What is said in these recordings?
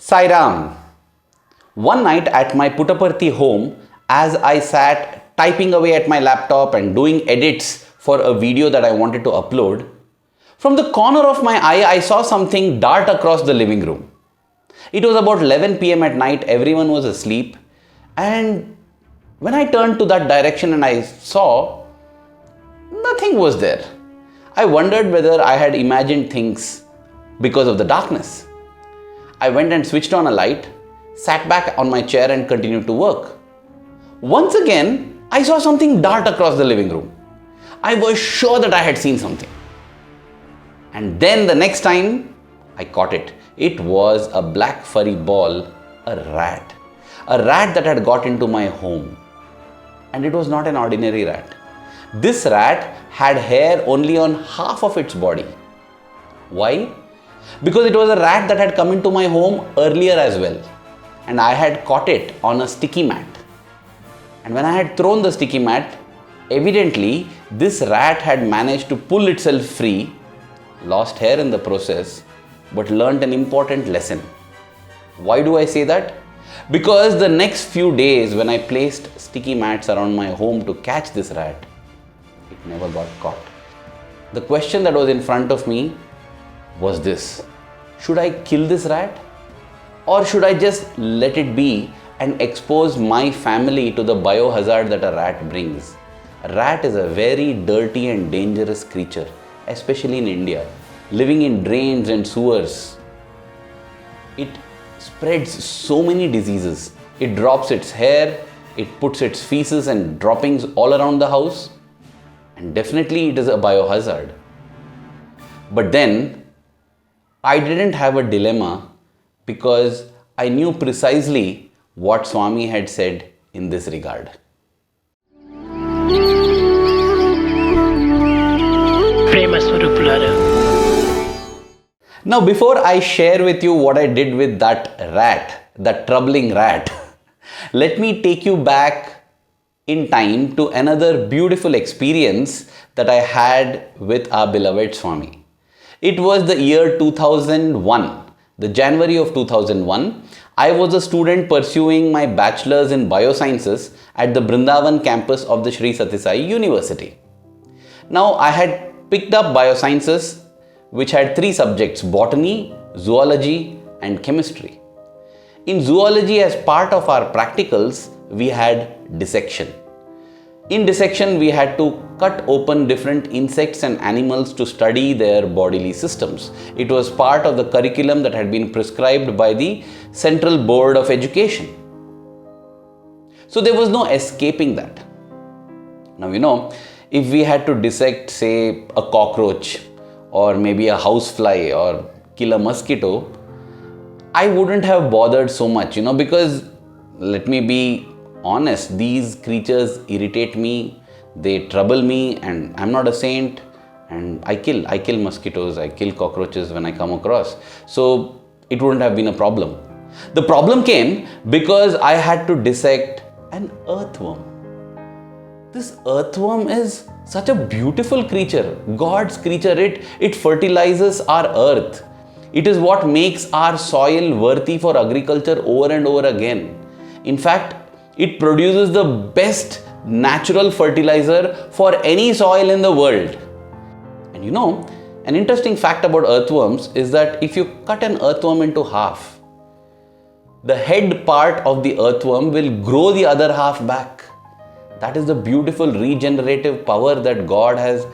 Sairam. One night at my Puttaparthi home, as I sat typing away at my laptop and doing edits for a video that I wanted to upload, from the corner of my eye, I saw something dart across the living room. It was about 11 p.m. at night, everyone was asleep, and when I turned to that direction and I saw, nothing was there. I wondered whether I had imagined things because of the darkness. I went and switched on a light, sat back on my chair and continued to work. Once again, I saw something dart across the living room. I was sure that I had seen something. And then the next time, I caught it. It was a black furry ball, a rat. A rat that had got into my home. And it was not an ordinary rat. This rat had hair only on half of its body. Why? Because it was a rat that had come into my home earlier as well. And I had caught it on a sticky mat. And when I had thrown the sticky mat, evidently this rat had managed to pull itself free, lost hair in the process, but learnt an important lesson. Why do I say that? Because the next few days when I placed sticky mats around my home to catch this rat, it never got caught. The question that was in front of me was this: should I kill this rat? Or should I just let it be and expose my family to the biohazard that a rat brings? A rat is a very dirty and dangerous creature, especially in India, living in drains and sewers. It spreads so many diseases. It drops its hair, it puts its feces and droppings all around the house, and definitely it is a biohazard. But then, I didn't have a dilemma because I knew precisely what Swami had said in this regard. Prema Swarupulara. Now, before I share with you what I did with that rat, that troubling rat, let me take you back in time to another beautiful experience that I had with our beloved Swami. It was the year 2001, the January of 2001. I was a student pursuing my bachelor's in Biosciences at the Brindavan campus of the Sri Sathya Sai University. Now, I had picked up Biosciences, which had three subjects: botany, zoology and chemistry. In zoology, as part of our practicals, we had dissection. In dissection, we had to cut open different insects and animals to study their bodily systems. It was part of the curriculum that had been prescribed by the Central Board of Education. So there was no escaping that. Now, if we had to dissect, say, a cockroach or maybe a housefly or kill a mosquito, I wouldn't have bothered so much, because let me be honest, these creatures irritate me, they trouble me, and I'm not a saint, and I kill mosquitoes, I kill cockroaches when I come across. So it wouldn't have been a problem. The problem came because I had to dissect an earthworm. This earthworm is such a beautiful creature, God's creature. It fertilizes our earth. It is what makes our soil worthy for agriculture over and over again. In fact, it produces the best natural fertilizer for any soil in the world. And an interesting fact about earthworms is that if you cut an earthworm into half, the head part of the earthworm will grow the other half back. That is the beautiful regenerative power that God has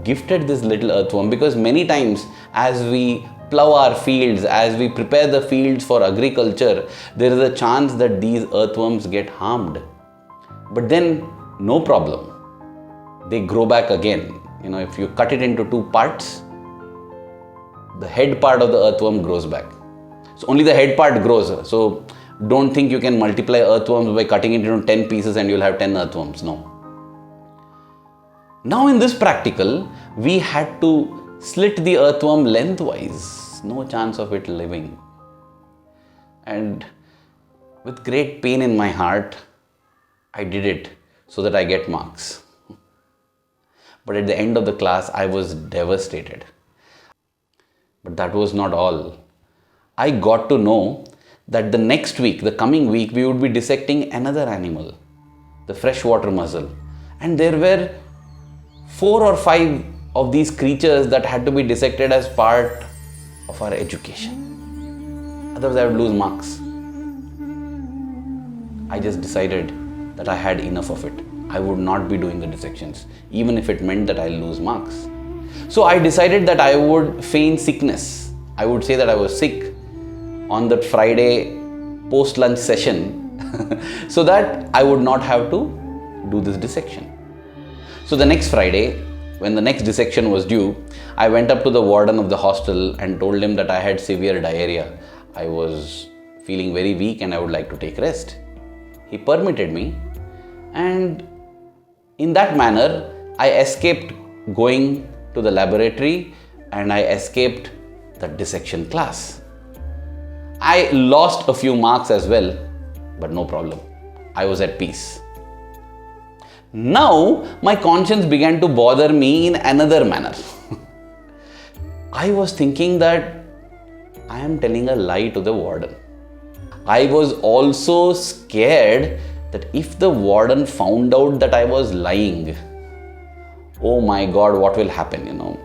gifted this little earthworm, because many times as we plow our fields, as we prepare the fields for agriculture, there is a chance that these earthworms get harmed. But then, no problem. They grow back again. If you cut it into two parts, the head part of the earthworm grows back. So only the head part grows. So don't think you can multiply earthworms by cutting it into 10 pieces and you'll have 10 earthworms. No. Now in this practical, we had to slit the earthworm lengthwise. No chance of it living. And with great pain in my heart, I did it so that I get marks. But at the end of the class, I was devastated. But that was not all. I got to know that the next week, the coming week, we would be dissecting another animal, the freshwater mussel. And there were 4 or 5 of these creatures that had to be dissected as part of our education. Otherwise, I would lose marks. I just decided that I had enough of it. I would not be doing the dissections, even if it meant that I'll lose marks. So I decided that I would feign sickness. I would say that I was sick on that Friday post-lunch session so that I would not have to do this dissection. So the next Friday, when the next dissection was due, I went up to the warden of the hostel and told him that I had severe diarrhea. I was feeling very weak and I would like to take rest. He permitted me, and in that manner, I escaped going to the laboratory and I escaped the dissection class. I lost a few marks as well, but no problem. I was at peace. Now, my conscience began to bother me in another manner. I was thinking that I am telling a lie to the warden. I was also scared that if the warden found out that I was lying, oh my God, what will happen,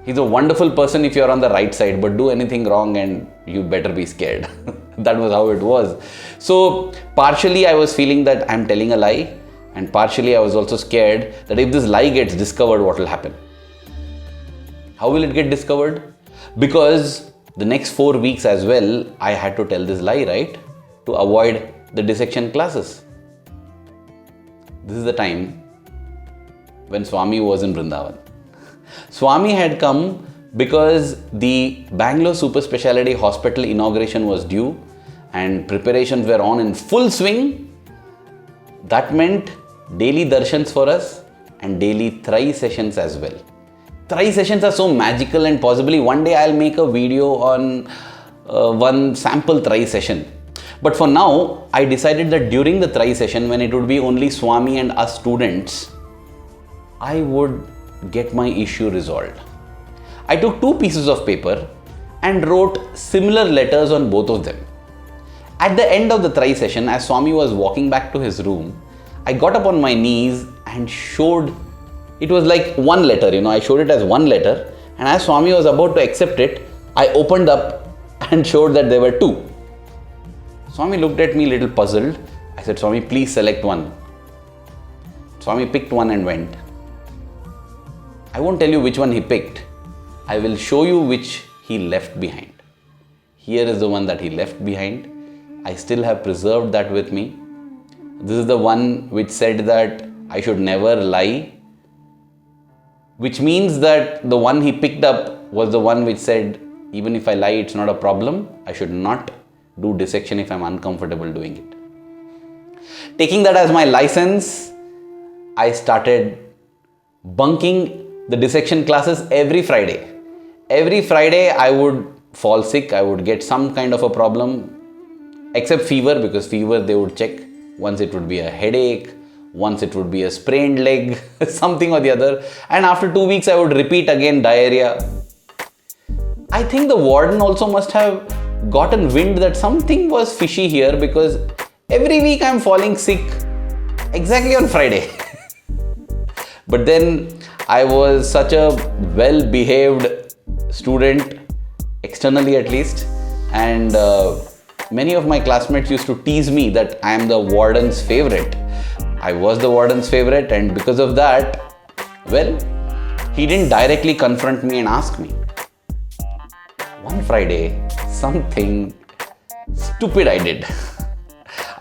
He's a wonderful person if you're on the right side, but do anything wrong and you better be scared. That was how it was. So partially I was feeling that I'm telling a lie, and partially I was also scared that if this lie gets discovered, what will happen? How will it get discovered? Because the next 4 weeks as well, I had to tell this lie, right? To avoid the dissection classes. This is the time when Swami was in Vrindavan. Swami had come because the Bangalore Super Speciality Hospital inauguration was due and preparations were on in full swing. That meant daily darshans for us and daily Trai sessions as well. Trai sessions are so magical, and possibly one day I'll make a video on one sample Trai session. But for now, I decided that during the Trai session, when it would be only Swami and us students, I would get my issue resolved. I took 2 pieces of paper and wrote similar letters on both of them. At the end of the Trai session, as Swami was walking back to his room, I got up on my knees and showed, it was like one letter, I showed it as one letter, and as Swami was about to accept it, I opened up and showed that there were 2. Swami looked at me a little puzzled. I said, Swami, please select one. Swami picked one and went. I won't tell you which one he picked. I will show you which he left behind. Here is the one that he left behind. I still have preserved that with me. This is the one which said that I should never lie, which means that the one he picked up was the one which said, even if I lie, it's not a problem. I should not do dissection if I'm uncomfortable doing it. Taking that as my license, I started bunking the dissection classes every Friday. Every Friday I would fall sick, I would get some kind of a problem, except fever, because fever they would check. Once it would be a headache, once it would be a sprained leg, something or the other. And after 2 weeks I would repeat again diarrhea. I think the warden also must have gotten wind that something was fishy here, because every week I'm falling sick exactly on Friday. But then I was such a well-behaved student, externally at least, and many of my classmates used to tease me that I am the warden's favorite. I was the warden's favorite, and because of that, well, he didn't directly confront me and ask me. One Friday, something stupid I did.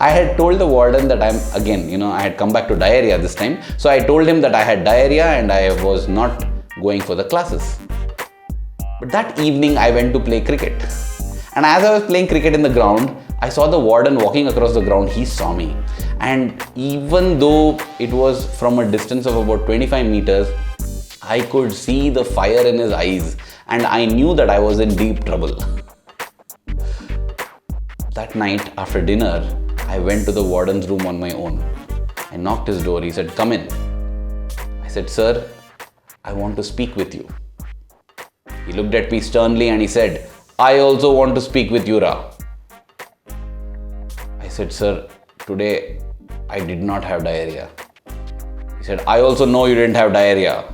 I had told the warden that I had come back to diarrhea this time. So I told him that I had diarrhea and I was not going for the classes. But that evening I went to play cricket. And as I was playing cricket in the ground, I saw the warden walking across the ground. He saw me. And even though it was from a distance of about 25 meters, I could see the fire in his eyes. And I knew that I was in deep trouble. That night after dinner, I went to the warden's room on my own. I knocked his door. He said, "Come in." I said, "Sir, I want to speak with you." He looked at me sternly and he said, "I also want to speak with you, Ra." said, sir, today I did not have diarrhea. He said, I also know you didn't have diarrhea.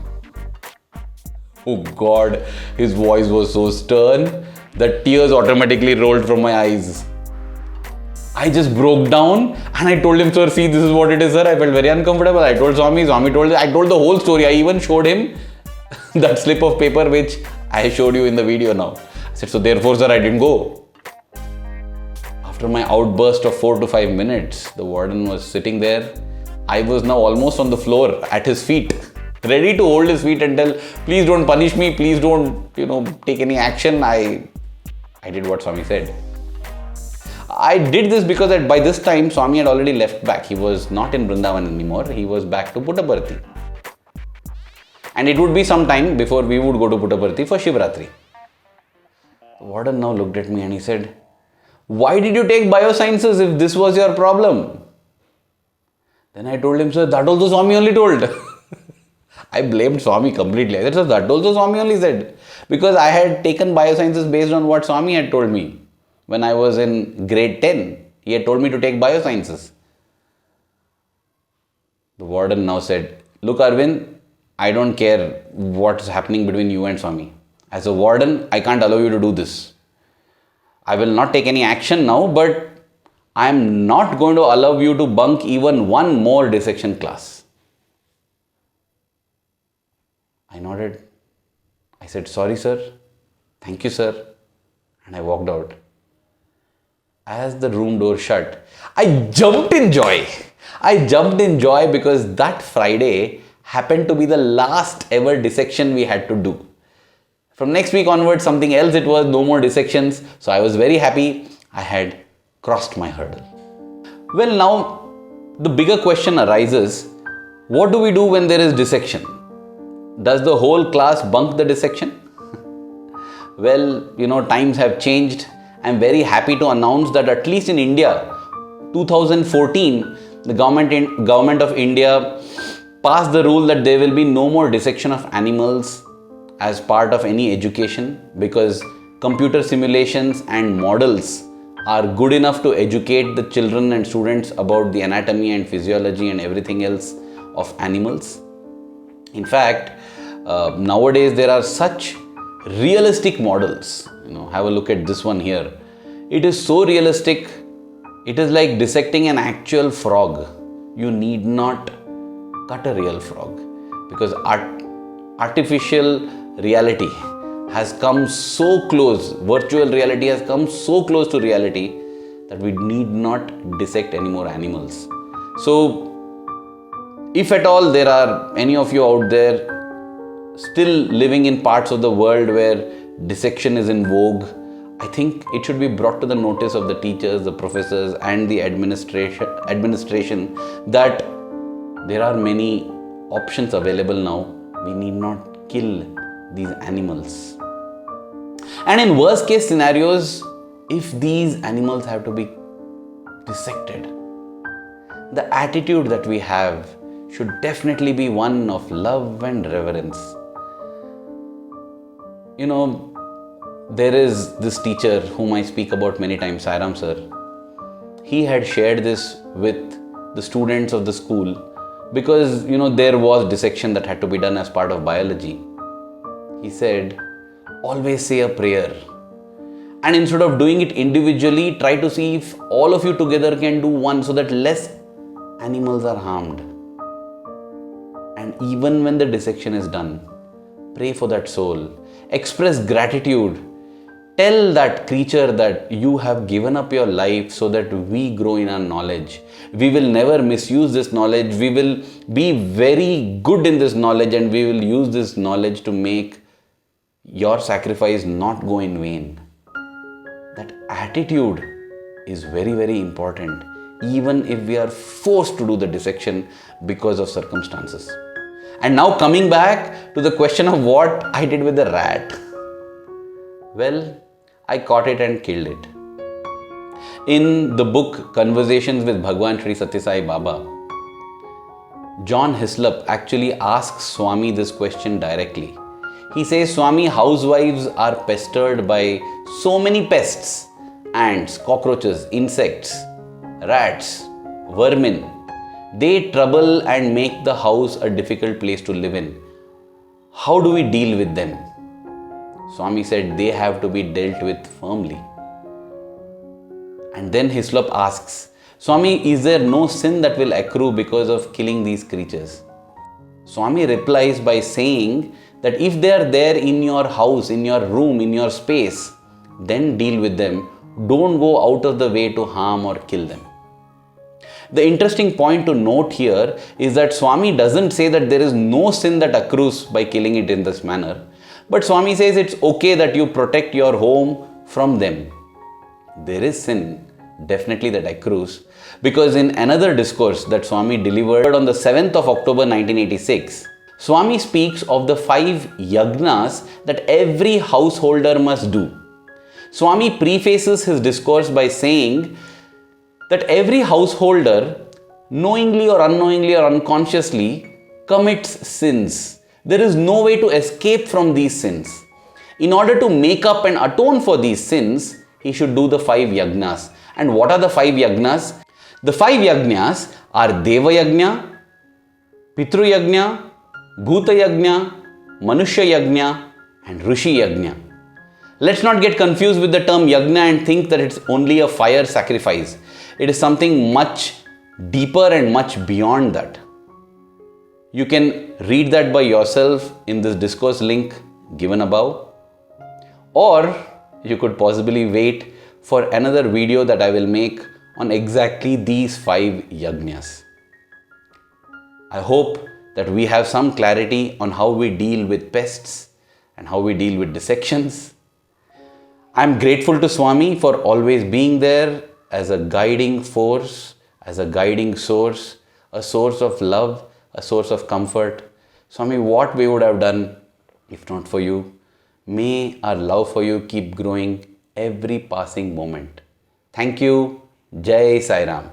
Oh God, his voice was so stern that tears automatically rolled from my eyes. I just broke down and I told him, sir, see, this is what it is, sir. I felt very uncomfortable. I told Swami I told the whole story. I even showed him that slip of paper which I showed you in the video now. I said, so therefore, sir, I didn't go. After my outburst of 4 to 5 minutes, the warden was sitting there. I was now almost on the floor at his feet, ready to hold his feet and tell, please don't punish me, please don't, take any action. I did what Swami said. I did this because by this time Swami had already left back. He was not in Vrindavan anymore. He was back to Puttaparthi. And it would be some time before we would go to Puttaparthi for Shivratri. The warden now looked at me and he said, why did you take Biosciences if this was your problem? Then I told him, sir, that also Swami only told. I blamed Swami completely. I said, sir, that also Swami only said. Because I had taken Biosciences based on what Swami had told me. When I was in grade 10, he had told me to take Biosciences. The warden now said, look Arvind, I don't care what's happening between you and Swami. As a warden, I can't allow you to do this. I will not take any action now, but I am not going to allow you to bunk even one more dissection class. I nodded. I said, sorry sir, thank you sir, and I walked out. As the room door shut, I jumped in joy. I jumped in joy because that Friday happened to be the last ever dissection we had to do. From next week onwards, something else it was, no more dissections. So I was very happy I had crossed my hurdle. Well, now the bigger question arises, what do we do when there is dissection? Does the whole class bunk the dissection? Well, times have changed. I'm very happy to announce that at least in India, 2014, the government of India passed the rule that there will be no more dissection of animals as part of any education, because computer simulations and models are good enough to educate the children and students about the anatomy and physiology and everything else of animals. In fact, nowadays there are such realistic models. Have a look at this one here. It is so realistic. It is like dissecting an actual frog. You need not cut a real frog, because artificial reality has come so close, virtual reality has come so close to reality that we need not dissect any more animals. So, if at all there are any of you out there still living in parts of the world where dissection is in vogue, I think it should be brought to the notice of the teachers, the professors and the administration that there are many options available now. We need not kill these animals. And in worst case scenarios, if these animals have to be dissected, the attitude that we have should definitely be one of love and reverence. There is this teacher whom I speak about many times, Sairam sir. He had shared this with the students of the school because, there was dissection that had to be done as part of biology. He said, always say a prayer. And instead of doing it individually, try to see if all of you together can do one so that less animals are harmed. And even when the dissection is done, pray for that soul. Express gratitude. Tell that creature that you have given up your life so that we grow in our knowledge. We will never misuse this knowledge. We will be very good in this knowledge, and we will use this knowledge to make your sacrifice not go in vain. That attitude is very, very important, even if we are forced to do the dissection because of circumstances. And now coming back to the question of what I did with the rat. Well, I caught it and killed it. In the book Conversations with Bhagawan Sri Sathya Sai Baba, John Hislop actually asks Swami this question directly. He says, Swami, housewives are pestered by so many pests, ants, cockroaches, insects, rats, vermin, they trouble and make the house a difficult place to live in. How do we deal with them? Swami said they have to be dealt with firmly. And then Hislop asks, Swami, is there no sin that will accrue because of killing these creatures? Swami replies by saying that if they are there in your house, in your room, in your space, then deal with them. Don't go out of the way to harm or kill them. The interesting point to note here is that Swami doesn't say that there is no sin that accrues by killing it in this manner. But Swami says it's okay that you protect your home from them. There is sin definitely that accrues, because in another discourse that Swami delivered on the 7th of October 1986, Swami speaks of the 5 yagnas that every householder must do. Swami prefaces his discourse by saying that every householder, knowingly or unknowingly or unconsciously, commits sins. There is no way to escape from these sins. In order to make up and atone for these sins, he should do the 5 yagnas. And what are the 5 yagnas? The 5 yagnas are Deva Yagna, Pitru Yagna, Bhuta Yagna, Manushya Yagna, and Rishi Yagna. Let's not get confused with the term yagna and think that it's only a fire sacrifice. It is something much deeper and much beyond that. You can read that by yourself in this discourse link given above, or you could possibly wait for another video that I will make on exactly these 5 yagnas. I hope that we have some clarity on how we deal with pests and how we deal with dissections. I'm grateful to Swami for always being there as a guiding force, as a guiding source, a source of love, a source of comfort. Swami, what we would have done if not for you? May our love for you keep growing every passing moment. Thank you. Jai Sai Ram.